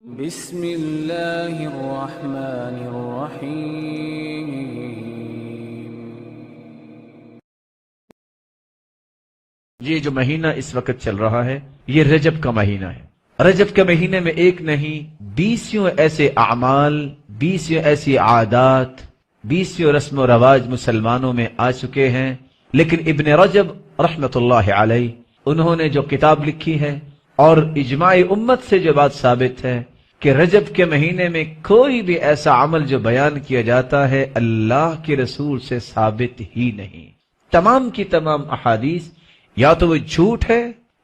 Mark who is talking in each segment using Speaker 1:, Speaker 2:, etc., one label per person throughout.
Speaker 1: بسم اللہ الرحمن الرحیم۔
Speaker 2: یہ جو مہینہ اس وقت چل رہا ہے یہ رجب کا مہینہ ہے۔ رجب کے مہینے میں ایک نہیں 20 ایسے اعمال، 20 ایسی عادات، 20 رسم و رواج مسلمانوں میں آ چکے ہیں، لیکن ابن رجب رحمت اللہ علیہ انہوں نے جو کتاب لکھی ہے اور اجماع امت سے جو بات ثابت ہے کہ رجب کے مہینے میں کوئی بھی ایسا عمل جو بیان کیا جاتا ہے اللہ کے رسول سے ثابت ہی نہیں۔ تمام کی تمام احادیث یا تو وہ جھوٹ ہے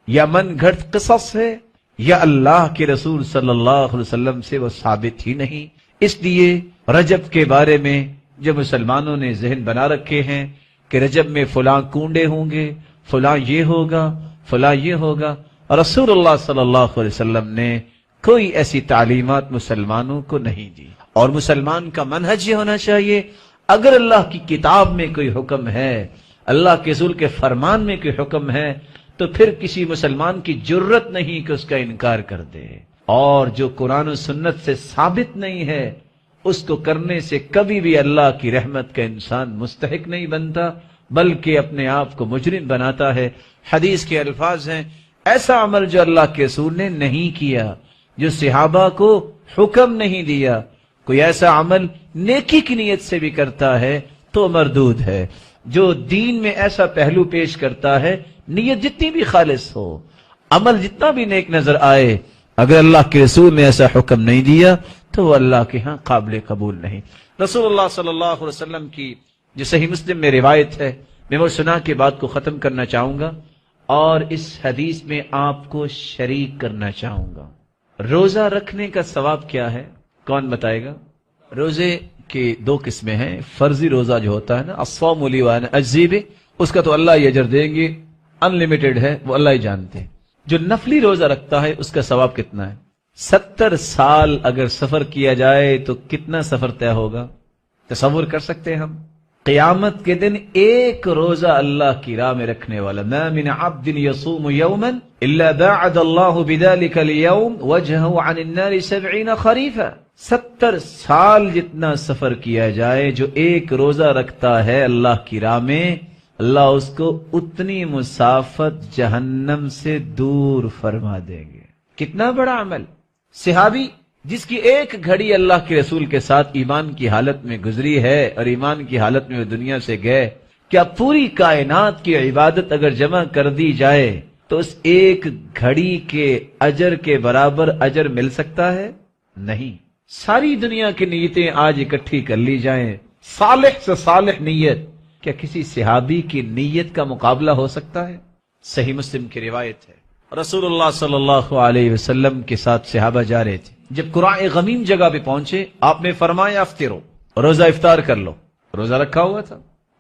Speaker 2: یا من گھڑت قصص ہے یا اللہ کے رسول صلی اللہ علیہ وسلم سے وہ ثابت ہی نہیں۔ اس لیے رجب کے بارے میں جو مسلمانوں نے ذہن بنا رکھے ہیں کہ رجب میں فلاں کنڈے ہوں گے، فلاں یہ ہوگا، فلاں یہ ہوگا، رسول اللہ صلی اللہ علیہ وسلم نے کوئی ایسی تعلیمات مسلمانوں کو نہیں دی۔ اور مسلمان کا منہج یہ ہونا چاہیے، اگر اللہ کی کتاب میں کوئی حکم ہے، اللہ کے رسول کے فرمان میں کوئی حکم ہے، تو پھر کسی مسلمان کی جرت نہیں کہ اس کا انکار کر دے، اور جو قرآن و سنت سے ثابت نہیں ہے اس کو کرنے سے کبھی بھی اللہ کی رحمت کا انسان مستحق نہیں بنتا، بلکہ اپنے آپ کو مجرم بناتا ہے۔ حدیث کے الفاظ ہیں، ایسا عمل جو اللہ کے رسول نے نہیں کیا، جو صحابہ کو حکم نہیں دیا، کوئی ایسا عمل نیکی کی نیت سے بھی کرتا ہے تو مردود ہے۔ جو دین میں ایسا پہلو پیش کرتا ہے، نیت جتنی بھی خالص ہو، عمل جتنا بھی نیک نظر آئے، اگر اللہ کے رسول نے ایسا حکم نہیں دیا تو وہ اللہ کے ہاں قابل قبول نہیں۔ رسول اللہ صلی اللہ علیہ وسلم کی جو صحیح مسلم میں روایت ہے، میں وہ سنا کے بات کو ختم کرنا چاہوں گا اور اس حدیث میں آپ کو شریک کرنا چاہوں گا۔ روزہ رکھنے کا ثواب کیا ہے؟ کون بتائے گا؟ روزے کی 2 قسمیں ہیں۔ فرضی روزہ جو ہوتا ہے نا، الصوم لی وانا اجزی بہ، اس کا تو اللہ ہی اجر دیں گے، ان لمیٹڈ ہے، وہ اللہ ہی جانتے ہیں۔ جو نفلی روزہ رکھتا ہے اس کا ثواب کتنا ہے؟ 70 سال اگر سفر کیا جائے تو کتنا سفر طے ہوگا؟ تصور کر سکتے ہیں ہم؟ قیامت کے دن ایک روزہ اللہ کی راہ میں رکھنے والا، ما من عبد يصوم يوما الا بعد الله بذلك اليوم وجهه عن النار 70 خريفا۔ 70 سال جتنا سفر کیا جائے، جو ایک روزہ رکھتا ہے اللہ کی راہ میں، اللہ اس کو اتنی مسافت جہنم سے دور فرما دیں گے۔ کتنا بڑا عمل! صحابی جس کی ایک گھڑی اللہ کے رسول کے ساتھ ایمان کی حالت میں گزری ہے اور ایمان کی حالت میں وہ دنیا سے گئے، کیا پوری کائنات کی عبادت اگر جمع کر دی جائے تو اس ایک گھڑی کے اجر کے برابر اجر مل سکتا ہے؟ نہیں۔ ساری دنیا کی نیتیں آج اکٹھی کر لی جائیں، صالح سے صالح نیت، کیا کسی صحابی کی نیت کا مقابلہ ہو سکتا ہے؟ صحیح مسلم کی روایت ہے، رسول اللہ صلی اللہ علیہ وسلم کے ساتھ صحابہ جا رہے تھے، جب قرآن غمیم جگہ پہ پہنچے آپ نے فرمایا افطرو، روزہ افطار کر لو۔ روزہ رکھا ہوا تھا،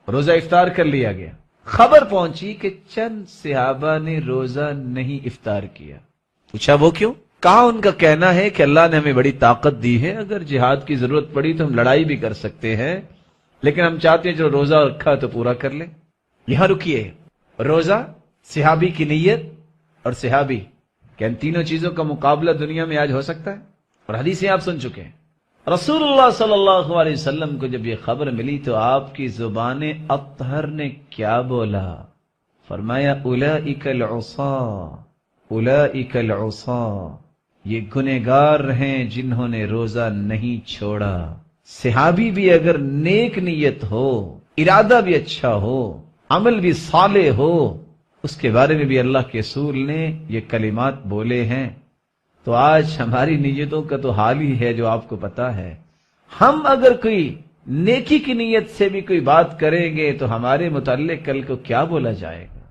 Speaker 2: روزہ افطار کر لیا گیا۔ خبر پہنچی کہ چند صحابہ نے روزہ نہیں افطار کیا۔ پوچھا وہ کیوں؟ کہا ان کا کہنا ہے کہ اللہ نے ہمیں بڑی طاقت دی ہے، اگر جہاد کی ضرورت پڑی تو ہم لڑائی بھی کر سکتے ہیں، لیکن ہم چاہتے ہیں جو روزہ رکھا تو پورا کر لیں۔ یہاں رکیے، روزہ، صحابی کی نیت اور صحابی، کہ ان تینوں چیزوں کا مقابلہ دنیا میں آج ہو سکتا ہے؟ اور حدیثیں آپ سن چکے ہیں۔ رسول اللہ صلی اللہ علیہ وسلم کو جب یہ خبر ملی تو آپ کی زبان اطہر نے کیا بولا؟ فرمایا اولئک العصاة، اولئک العصاة، یہ گنہگار ہیں جنہوں نے روزہ نہیں چھوڑا۔ صحابی بھی اگر نیک نیت ہو، ارادہ بھی اچھا ہو، عمل بھی صالح ہو، اس کے بارے میں بھی اللہ کے رسول نے یہ کلمات بولے ہیں، تو آج ہماری نیتوں کا تو حال ہی ہے جو آپ کو پتا ہے۔ ہم اگر کوئی نیکی کی نیت سے بھی کوئی بات کریں گے تو ہمارے متعلق کل کو کیا بولا جائے گا؟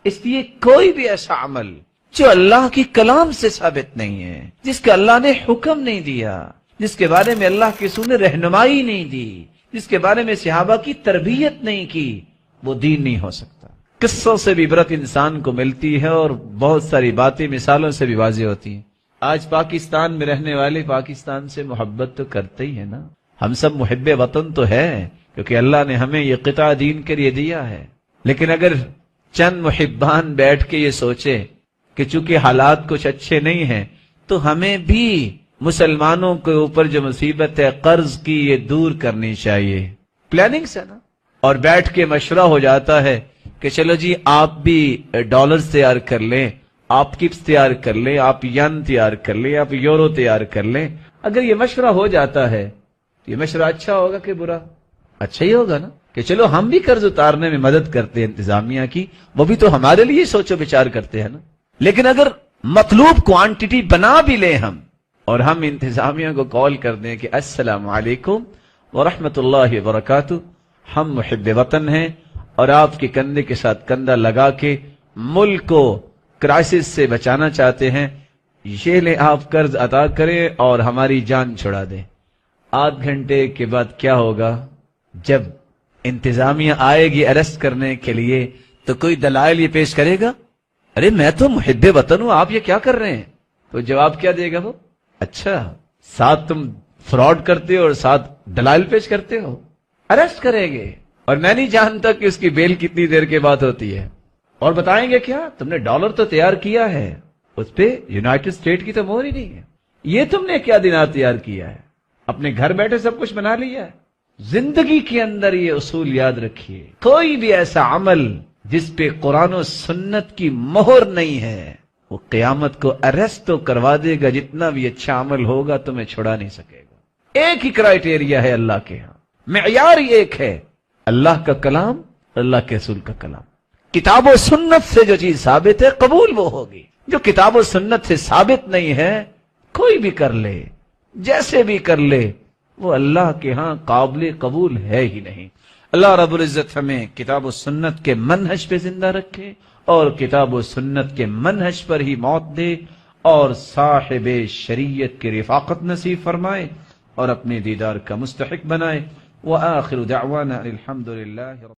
Speaker 2: اس لیے کوئی بھی ایسا عمل جو اللہ کی کلام سے ثابت نہیں ہے، جس کا اللہ نے حکم نہیں دیا، جس کے بارے میں اللہ کے رسول نے رہنمائی نہیں دی، جس کے بارے میں صحابہ کی تربیت نہیں کی، وہ دین نہیں ہو سکتا۔ قصوں سے بھی عبرت انسان کو ملتی ہے اور بہت ساری باتیں مثالوں سے بھی واضح ہوتی ہیں۔ آج پاکستان میں رہنے والے پاکستان سے محبت تو کرتے ہی ہے نا، ہم سب محب وطن تو ہے، کیونکہ اللہ نے ہمیں یہ قطع دین کے لیے دیا ہے۔ لیکن اگر چند محبان بیٹھ کے یہ سوچے کہ چونکہ حالات کچھ اچھے نہیں ہیں تو ہمیں بھی مسلمانوں کے اوپر جو مصیبت ہے قرض کی یہ دور کرنی چاہیے، پلاننگ سے نا، اور بیٹھ کے مشورہ ہو جاتا ہے کہ چلو جی آپ بھی ڈالرز تیار کر لیں، آپ کپس تیار کر لیں، آپ ین تیار کر لیں، آپ یورو تیار کر لیں۔ اگر یہ مشورہ ہو جاتا ہے تو یہ مشورہ اچھا ہوگا کہ برا؟ اچھا ہی ہوگا نا، کہ چلو ہم بھی قرض اتارنے میں مدد کرتے ہیں انتظامیہ کی، وہ بھی تو ہمارے لیے سوچو بچار کرتے ہیں نا۔ لیکن اگر مطلوب کوانٹٹی بنا بھی لیں ہم، اور ہم انتظامیہ کو کال کر دیں کہ السلام علیکم ورحمۃ اللہ وبرکاتہ، ہم محب وطن ہیں اور آپ کے کندھے کے ساتھ کندھا لگا کے ملک کو کرائسس سے بچانا چاہتے ہیں، یہ لیں آپ قرض ادا کریں اور ہماری جان چھڑا دیں۔ آدھ گھنٹے کے بعد کیا ہوگا؟ جب انتظامیہ آئے گی اریسٹ کرنے کے لیے تو کوئی دلائل یہ پیش کرے گا، ارے میں تو محب وطن ہوں، آپ یہ کیا کر رہے ہیں؟ تو جواب کیا دے گا وہ؟ اچھا ساتھ تم فراڈ کرتے ہو اور ساتھ دلائل پیش کرتے ہو، اریسٹ کریں گے، اور میں نہیں جانتا کہ اس کی بیل کتنی دیر کے بعد ہوتی ہے، اور بتائیں گے کیا تم نے ڈالر تو تیار کیا ہے، اس پہ یونائٹڈ اسٹیٹ کی تو مہر ہی نہیں ہے، یہ تم نے کیا دینار تیار کیا ہے، اپنے گھر بیٹھے سب کچھ بنا لیا ہے۔ زندگی کے اندر یہ اصول یاد رکھیے، کوئی بھی ایسا عمل جس پہ قرآن و سنت کی مہر نہیں ہے وہ قیامت کو اریسٹ تو کروا دے گا، جتنا بھی اچھا عمل ہوگا تمہیں چھڑا نہیں سکے گا۔ ایک ہی کرائیٹیریا ہے اللہ کے ہاں، معیار ہی ایک ہے، اللہ کا کلام، اللہ کے رسول کا کلام۔ کتاب و سنت سے جو چیز ثابت ہے قبول وہ ہوگی، جو کتاب و سنت سے ثابت نہیں ہے کوئی بھی کر لے، جیسے بھی کر لے، وہ اللہ کے ہاں قابل قبول ہے ہی نہیں۔ اللہ رب العزت ہمیں کتاب و سنت کے منہج پہ زندہ رکھے اور کتاب و سنت کے منہج پر ہی موت دے، اور صاحب شریعت کی رفاقت نصیب فرمائے اور اپنے دیدار کا مستحق بنائے۔ وآخر دعوانا الحمد للہ۔